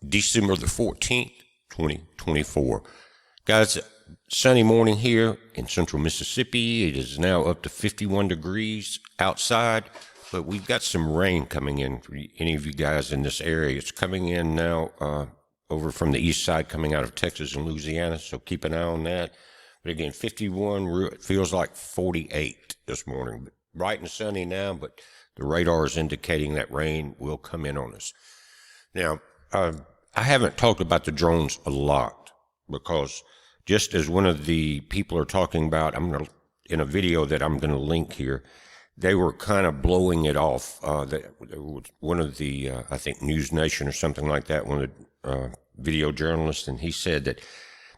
December the 14th, 2024. Guys, sunny morning here in central Mississippi. It is now up to 51 degrees outside, but we've got some rain coming in for any of you guys in this area. It's coming in now over from the east side, coming out of Texas and Louisiana, so keep an eye on that. But again, 51, it feels like 48 this morning. Bright and sunny now, but the radar is indicating that rain will come in on us. Now, I haven't talked about the drones a lot because just as one of the people are talking about, in a video that I'm going to link here, they were kind of blowing it off. One of the, I think News Nation or something like that, one of the video journalists, and he said that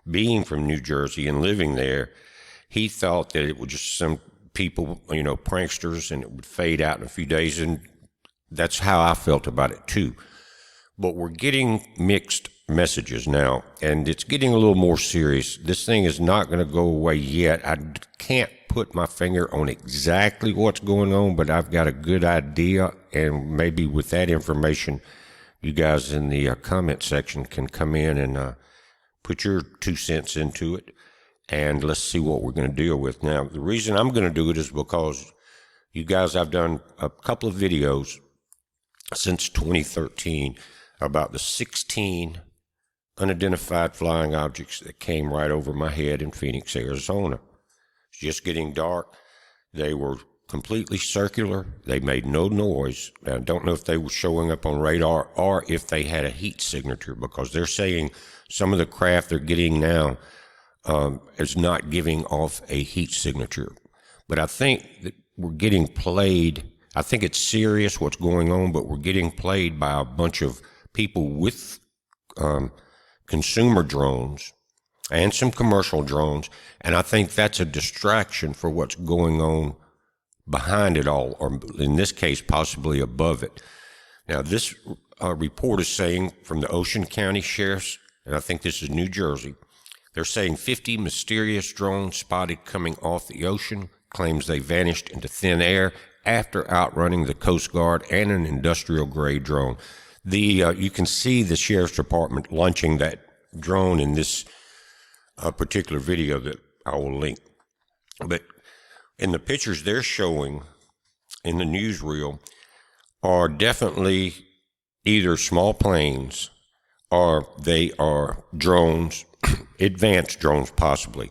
being from New Jersey and living there, he thought that it was just some people, pranksters, and it would fade out in a few days, and that's how I felt about it too. But we're getting mixed messages now, and it's getting a little more serious. This thing is not going to go away yet. I can't put my finger on exactly what's going on, but I've got a good idea, and maybe with that information, you guys in the comment section can come in and put your 2 cents into it, and let's see what we're going to deal with. Now, the reason I'm going to do it is because you guys, I've done a couple of videos since 2013 about the 16 unidentified flying objects that came right over my head in Phoenix, Arizona. It's just getting dark. They were completely circular. They made no noise. I don't know if they were showing up on radar or if they had a heat signature, because they're saying some of the craft they're getting now is not giving off a heat signature. But I think that we're getting played. I think it's serious what's going on, but we're getting played by a bunch of people with consumer drones and some commercial drones, and I think that's a distraction for what's going on behind it all, or in this case, possibly above it. Now, this report is saying from the Ocean County Sheriff's, and I think this is New Jersey, they're saying 50 mysterious drones spotted coming off the ocean, claims they vanished into thin air after outrunning the Coast Guard and an industrial-grade drone. You can see the Sheriff's Department launching that drone in this particular video that I will link. But in the pictures they're showing in the newsreel are definitely either small planes or they are drones, advanced drones possibly.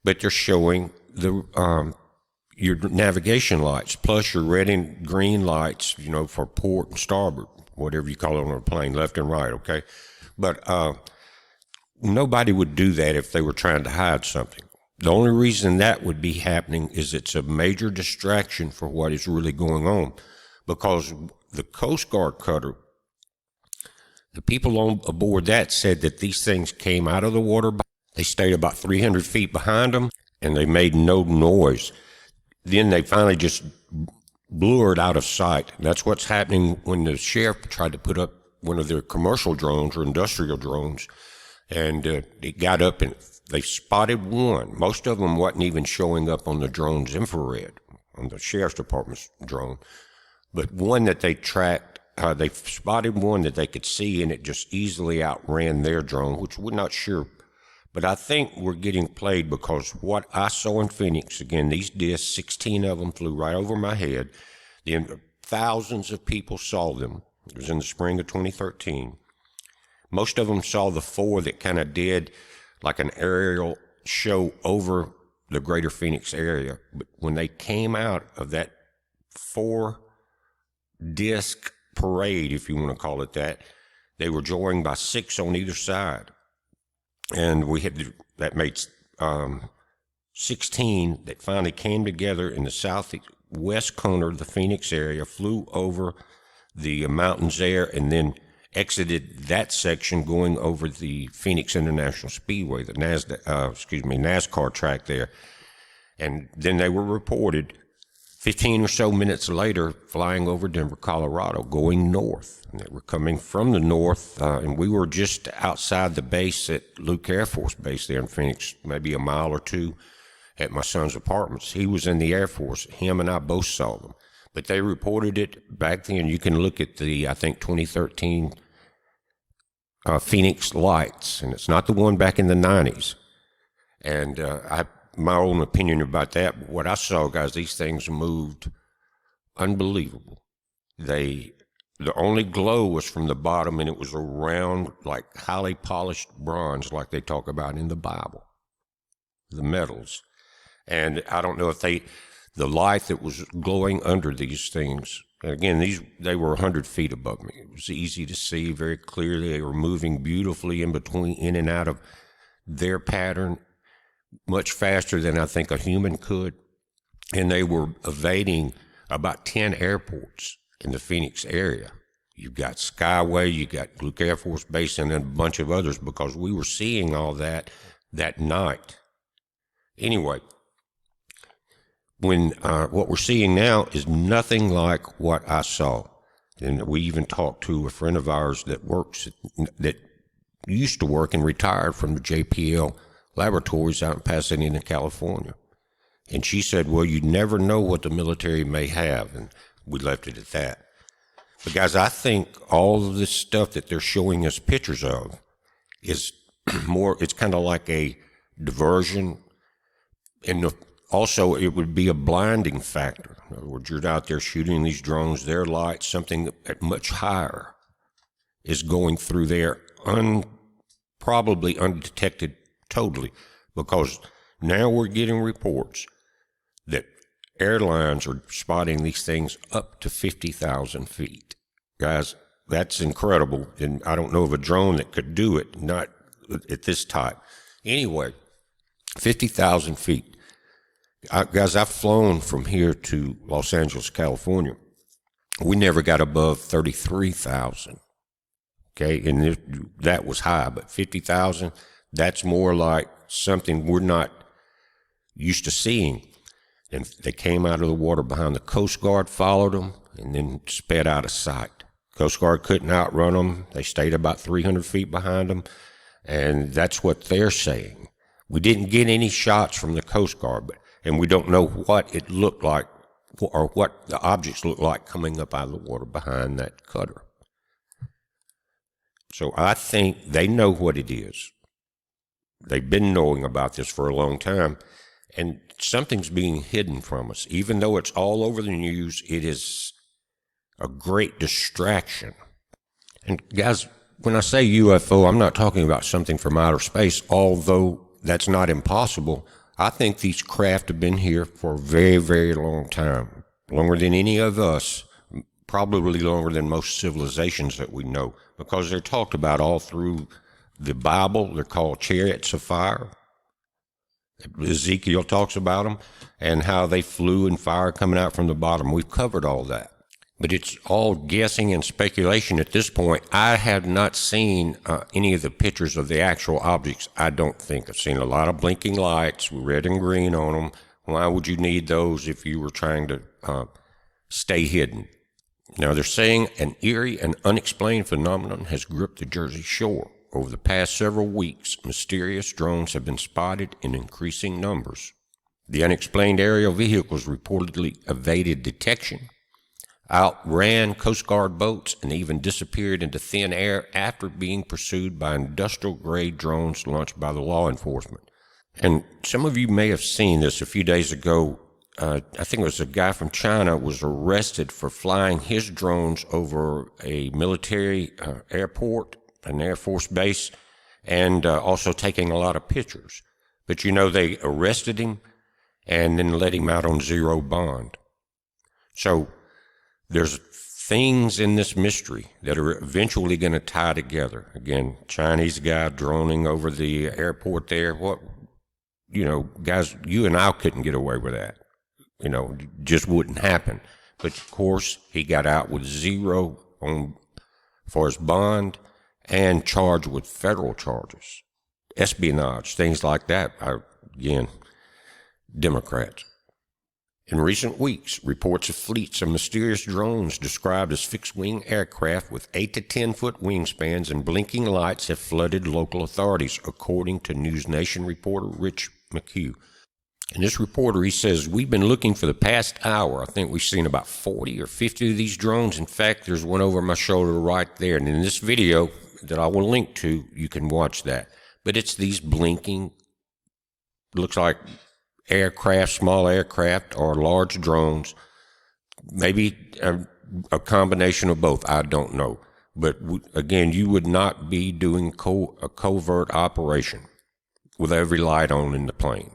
But they're showing your navigation lights, plus your red and green lights, for port and starboard, whatever you call it on a plane, left and right, okay? But nobody would do that if they were trying to hide something. The only reason that would be happening is it's a major distraction for what is really going on, because the Coast Guard cutter, the people on aboard that said that these things came out of the water. They stayed about 300 feet behind them, and they made no noise. Then they finally just blurred out of sight. That's what's happening when the sheriff tried to put up one of their commercial drones or industrial drones, and it got up and they spotted one. Most of them wasn't even showing up on the drone's infrared, on the Sheriff's Department's drone, but one that they tracked, they spotted one that they could see, and it just easily outran their drone, which we're not sure. But I think we're getting played because what I saw in Phoenix, again, these discs, 16 of them flew right over my head. Thousands of people saw them. It was in the spring of 2013. Most of them saw the 4 that kind of did like an aerial show over the greater Phoenix area. But when they came out of that 4-disc parade, if you want to call it that, they were joined by 6 on either side. And we had that made 16 that finally came together in the southwest corner of the Phoenix area, flew over the mountains there, and then exited that section going over the Phoenix International Speedway, the NASCAR track there. And then they were reported 15 or so minutes later flying over Denver, Colorado, going north. And they were coming from the north, and we were just outside the base at Luke Air Force Base there in Phoenix, maybe a mile or two at my son's apartments. He was in the Air Force. Him and I both saw them. But they reported it back then. You can look at the, I think, 2013 Phoenix Lights, and it's not the one back in the 90s. And my own opinion about that, what I saw, guys, these things moved unbelievable. The only glow was from the bottom, and it was a round, like highly polished bronze, like they talk about in the Bible, the metals. And I don't know if the light that was glowing under these things, again, they were 100 feet above me. It was easy to see very clearly. They were moving beautifully in and out of their pattern, much faster than I think a human could. And they were evading about 10 airports in the Phoenix area. You've got Skyway, you got Luke Air Force Base, and then a bunch of others, because we were seeing all that night. Anyway, when what we're seeing now is nothing like what I saw. And we even talked to a friend of ours that used to work and retired from the JPL laboratories out in Pasadena, California. And she said, well, you never know what the military may have. And we left it at that. But guys, I think all of this stuff that they're showing us pictures of is it's kind of like a diversion. And also, it would be a blinding factor. In other words, you're out there shooting these drones, their lights, something at much higher is going through there, probably undetected totally, because now we're getting reports that airlines are spotting these things up to 50,000 feet. Guys, that's incredible, and I don't know of a drone that could do it, not at this type. Anyway, 50,000 feet. Guys, I've flown from here to Los Angeles, California. We never got above 33,000. Okay, and that was high, but 50,000, that's more like something we're not used to seeing. And they came out of the water behind the Coast Guard, followed them, and then sped out of sight. Coast Guard couldn't outrun them. They stayed about 300 feet behind them, and that's what they're saying. We didn't get any shots from the Coast Guard, and we don't know what it looked like or what the objects looked like coming up out of the water behind that cutter. So I think they know what it is. They've been knowing about this for a long time, and something's being hidden from us. Even though it's all over the news, it is a great distraction. And guys, when I say UFO, I'm not talking about something from outer space, although that's not impossible. I think these craft have been here for a very, very long time, longer than any of us, probably longer than most civilizations that we know, because they're talked about all through the Bible. They're called chariots of fire. Ezekiel talks about them and how they flew and fire coming out from the bottom. We've covered all that. But it's all guessing and speculation at this point. I have not seen any of the pictures of the actual objects. I don't think. I've seen a lot of blinking lights, red and green on them. Why would you need those if you were trying to stay hidden? Now, they're saying an eerie and unexplained phenomenon has gripped the Jersey Shore. Over the past several weeks, mysterious drones have been spotted in increasing numbers. The unexplained aerial vehicles reportedly evaded detection, outran Coast Guard boats, and even disappeared into thin air after being pursued by industrial-grade drones launched by the law enforcement. And some of you may have seen this a few days ago. I think it was a guy from China was arrested for flying his drones over a military airport, an Air Force base, and also taking a lot of pictures. But you know, they arrested him and then let him out on zero bond. So there's things in this mystery that are eventually going to tie together. Again, Chinese guy droning over the airport there. What, you know, guys, you and I couldn't get away with that. You know, just wouldn't happen. But of course, he got out with zero for his bond and charged with federal charges, espionage, things like that. Again, Democrats. In recent weeks, reports of fleets of mysterious drones described as fixed-wing aircraft with 8 to 10-foot wingspans and blinking lights have flooded local authorities, according to News Nation reporter Rich McHugh. And this reporter, he says, we've been looking for the past hour. I think we've seen about 40 or 50 of these drones. In fact, there's one over my shoulder right there. And in this video, that I will link to, you can watch that. But it's these blinking, looks like aircraft, small aircraft, or large drones. Maybe a combination of both. I don't know. But again, you would not be doing a covert operation with every light on in the plane.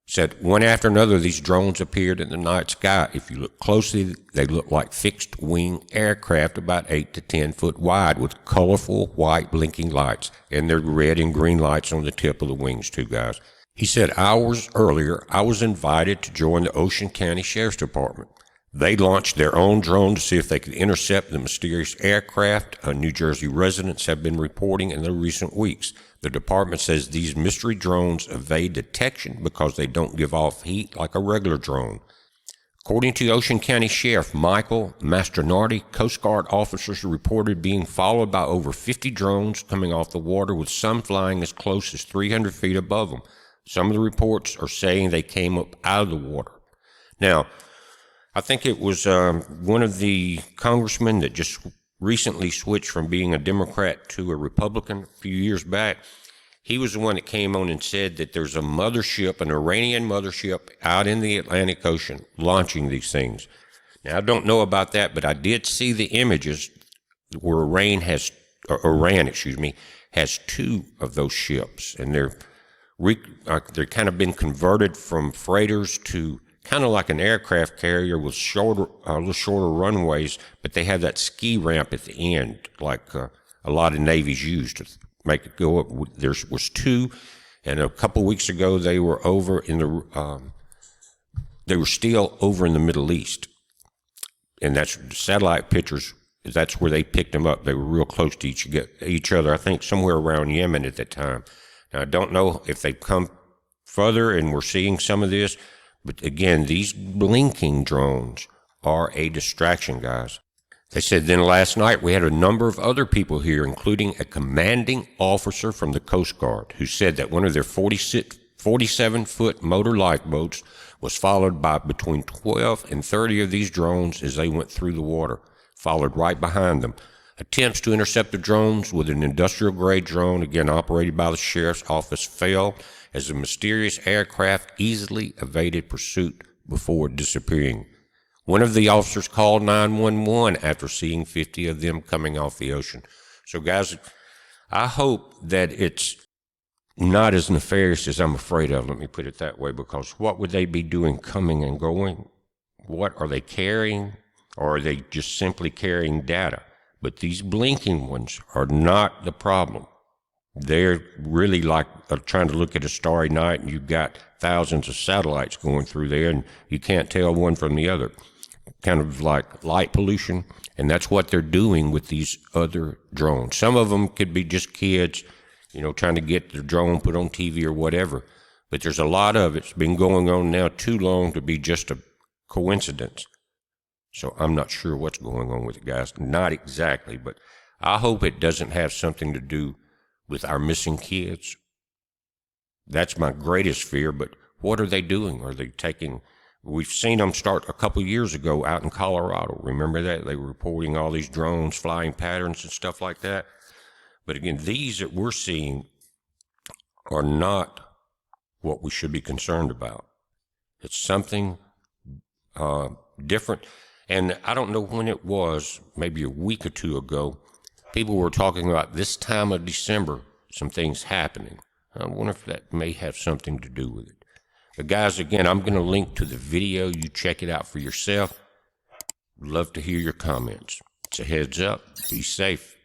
Said one after another, these drones appeared in the night sky. If you look closely, they look like fixed-wing aircraft about 8 to 10 foot wide with colorful white blinking lights, and they're red and green lights on the tip of the wings too, guys. He said, hours earlier, I was invited to join the Ocean County Sheriff's Department. They launched their own drone to see if they could intercept the mysterious aircraft New Jersey residents have been reporting in the recent weeks. The department says these mystery drones evade detection because they don't give off heat like a regular drone. According to Ocean County Sheriff Michael Mastronardi, Coast Guard officers reported being followed by over 50 drones coming off the water, with some flying as close as 300 feet above them. Some of the reports are saying they came up out of the water. Now, I think it was one of the congressmen that just recently switched from being a Democrat to a Republican a few years back. He was the one that came on and said that there's a mothership, an Iranian mothership, out in the Atlantic Ocean launching these things. Now, I don't know about that, but I did see the images where Iran has two of those ships, and they're kind of been converted from freighters to kind of like an aircraft carrier with a little shorter runways, but they have that ski ramp at the end, like a lot of navies use to make it go up. There was two, and a couple weeks ago they were over in they were still over in the Middle East, and that's satellite pictures. That's where they picked them up. They were real close to each other. I think somewhere around Yemen at that time. Now, I don't know if they've come further and we're seeing some of this. But again, these blinking drones are a distraction, guys. They said then last night we had a number of other people here, including a commanding officer from the Coast Guard, who said that one of their 47-foot motor lifeboats was followed by between 12 and 30 of these drones as they went through the water, followed right behind them. Attempts to intercept the drones with an industrial-grade drone, again operated by the sheriff's office, failed as the mysterious aircraft easily evaded pursuit before disappearing. One of the officers called 911 after seeing 50 of them coming off the ocean. So, guys, I hope that it's not as nefarious as I'm afraid of, let me put it that way, because what would they be doing coming and going? What are they carrying? Or are they just simply carrying data? But these blinking ones are not the problem. They're really like trying to look at a starry night, and you've got thousands of satellites going through there, and you can't tell one from the other. Kind of like light pollution, and that's what they're doing with these other drones. Some of them could be just kids, trying to get the drone put on TV or whatever. But there's a lot of it's been going on now too long to be just a coincidence. So I'm not sure what's going on with it, guys. Not exactly, but I hope it doesn't have something to do with our missing kids. That's my greatest fear, but what are they doing? Are they taking... We've seen them start a couple years ago out in Colorado. Remember that? They were reporting all these drones, flying patterns and stuff like that. But again, these that we're seeing are not what we should be concerned about. It's something different. And I don't know when it was, maybe a week or two ago, people were talking about this time of December, some things happening. I wonder if that may have something to do with it. But guys, again, I'm going to link to the video. You check it out for yourself. Love to hear your comments. It's a heads up. Be safe.